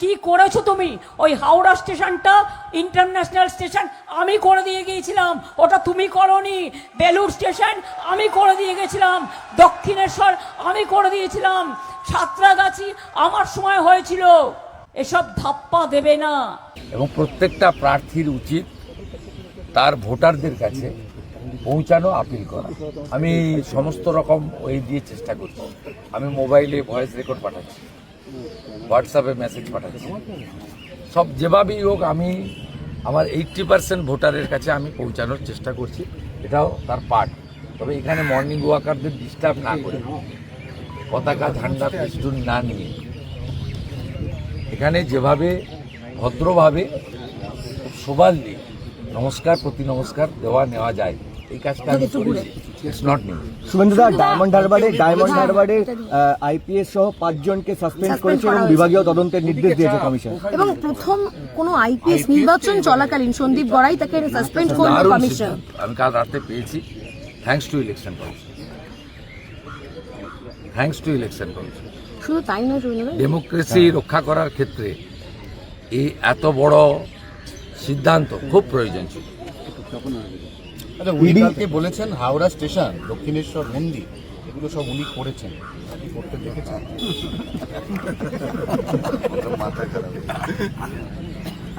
কি করেছো তুমি? ওই হাওড়া স্টেশনটা ইন্টারন্যাশনাল স্টেশন আমি করে দিয়ে গিয়েছিলাম, ওটা তুমি করনি। বেলুড় স্টেশন আমি করে দিয়ে গেছিলাম, দক্ষিণেশ্বর আমি করে দিয়েছিলাম, সাঁতরাগাছি আমার সময় হয়েছিল। এসব ধাপ্পা দেবে না। এবং প্রত্যেকটা প্রার্থীর উচিত তার ভোটারদের কাছে পৌঁছানো, আপিল করা। আমি সমস্ত রকম ওই দিয়ে চেষ্টা করছি। আমি মোবাইলে ভয়েস রেকর্ড পাঠাচ্ছি, হোয়াটসঅ্যাপে মেসেজ পাঠাচ্ছি, সব যেভাবেই হোক আমি আমার 80% ভোটারের কাছে আমি পৌঁছানোর চেষ্টা করছি। এটাও তার পার্ট। তবে এখানে মর্নিং ওয়াকারদের ডিস্টার্ব না করে, পতাকা ঝান্ডা ফেস্টুন না নিয়ে, এখানে যেভাবে ভদ্রভাবে শোভাল দিয়ে নমস্কার প্রতি নমস্কার দেওয়া নেওয়া যায়, এই কাজটা আমি করেছি। It's not new. শুভেন্দুদা, ডায়মন্ড হারবারে আইপিএস সহ 5 জনকে সাসপেন্ড করেছে এবং বিভাগীয় তদন্তের নির্দেশ দিয়েছে কমিশন। এবং প্রথম কোনো আইপিএস নির্বাচন চলাকালীন সন্দীপ বড়াই তাকে সাসপেন্ড করল দারুণ কমিশন। সিদ্ধান্ত। আমি কাল রাতে পেয়েছি, thanks to election commission. Thanks to election commission. শুধু তাই নয়, ডেমোক্রেসি রক্ষা করার ক্ষেত্রে এই এত বড় সিদ্ধান্ত খুব প্রয়োজন ছিল। আচ্ছা, উনি কালকে বলেছেন হাওড়া স্টেশন, দক্ষিণেশ্বর মন্দির, এগুলো সব উনি করেছেন, কি করতে দেখেছেন? মাথা খারাপ।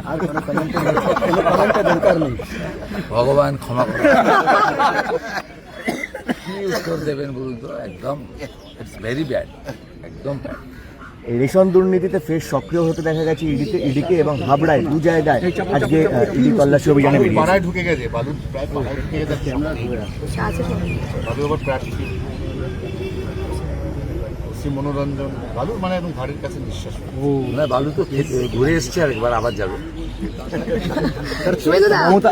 আর কোনো কমেন্টের দরকার নেই। ভগবান ক্ষমা করে। কি উত্তর দেবেন বলুন তো? একদম ইটস ভেরি ব্যাড, একদম ব্যাড। এই রেশন দুর্নীতিতে ফের সক্রিয় হতে দেখা গেছে ইডিকে এবং হাবড়ায় 2 জায়গায় আজকে ইডি তল্লাশি অভিযানে বালু বেরিয়েছে। পাড়ায় ঢুকে গেছে, বালু প্রায় পাড়ায় ঢুকে গেছে। বালু আবার প্রার্থী শ্রী মনোরঞ্জন বালুর মানে একদম ঘাড়ের কাছে নিঃশ্বাস। না, বালু তো ঘুরে এসছে, আর একবার আবার যাবে। মমতা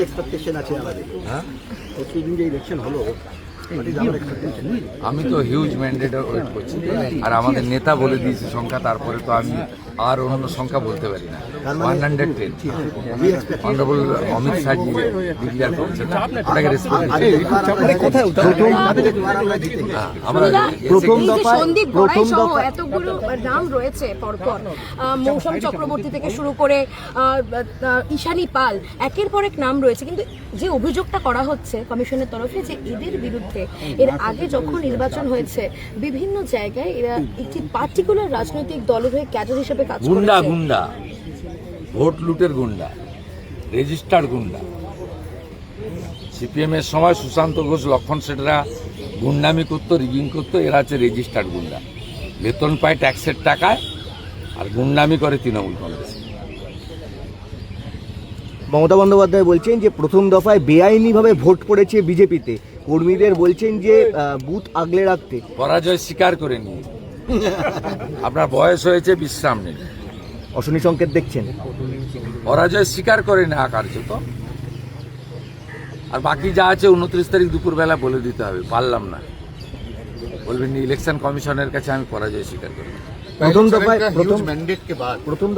আমি তো হিউজ ম্যান্ডেটের ওয়েট করছি, আর আমাদের নেতা বলে দিয়েছে সংখ্যা, তারপরে তো আমি আর অন্য সংখ্যা বলতে পারি না। 110 অনারেবল অমিত শাহজি ডিক্লেয়ার করছেন, ওটাকে রেসপেক্ট আমরা সন্দীপ বড়াই সহ এতগুলো নাম রয়েছে পরপর, মৌসুম চক্রবর্তী থেকে শুরু করে ঈশানী পাল, একের পর এক নাম রয়েছে। কিন্তু যে অভিযোগটা করা হচ্ছে কমিশনের তরফে, যে এদের বিরুদ্ধে এর আগে যখন নির্বাচন হয়েছে বিভিন্ন জায়গায় এরা একটি পার্টিকুলার রাজনৈতিক দলের হয়ে ক্যাডার হিসেবে কাজ করছে। গুন্ডা ভোট লুটের গুন্ডা, রেজিস্টার্ড গুন্ডা। সিপিএম এর সময় সুশান্ত ঘোষ, লক্ষণ সেটরা গুন্ডামি করতো, রিগিং করতো। এরা হচ্ছে রেজিস্টার্ড গুন্ডা, বেতন পায় ট্যাক্সের টাকায়, আর গুন্ডামি করে তৃণমূল কংগ্রেস। মমতা বন্দ্যোপাধ্যায় বলছেন যে প্রথম দফায় বেআইনিভাবে ভোট পড়েছে বিজেপিতে। কর্মীদের বলছেন যে বুথ আগলে রাখতে। পরাজয় স্বীকার করে নিয়ে আপনার বয়স হয়েছে, বিশ্রাম নেই। অশনি সংকেত দেখছেন। পরাজয় স্বীকার করে নেওয়া কার্যত। আর বাকি যা আছে 29 তারিখ দুপুরবেলা বলে দিতে হবে। পারলাম না, বলবেন ইলেকশন কমিশনের কাছে আমি পরাজয় স্বীকার করি। प्रथम दफा मैंडेट के बाद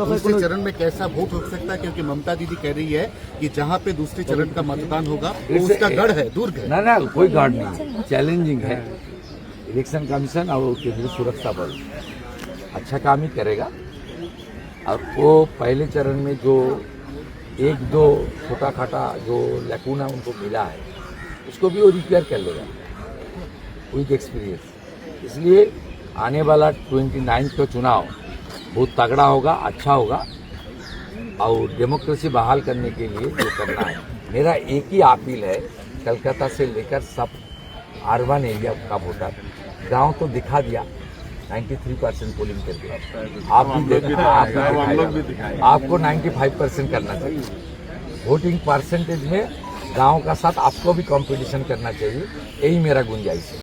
दूसरे चरण में कैसा वोट हो सकता है? क्योंकि ममता दीदी कह रही है कि जहां पे दूसरे चरण का मतदान होगा वो उसका गढ़ है, दुर्ग है। ना कोई गार्ड नहीं, चैलेंजिंग है। इलेक्शन कमीशन और केंद्रीय सुरक्षा बल अच्छा काम ही करेगा। और वो पहले चरण में जो 1-2 छोटा खाटा जो लैकूना उनको मिला है, उसको भी वो रिपेयर कर लेगा विद एक्सपीरियंस। इसलिए आने वाला 29 का चुनाव बहुत तगड़ा होगा, अच्छा होगा। और डेमोक्रेसी बहाल करने के लिए जो करना है, मेरा एक ही अपील है, कलकत्ता से लेकर सब अर्बन एरिया का वोटर, गांव तो दिखा दिया 93% पोलिंग करके। आप भी आपको 95% करना चाहिए। वोटिंग परसेंटेज में गांव का साथ आपको भी कंपटीशन करना चाहिए, यही मेरा गुंजाइश है।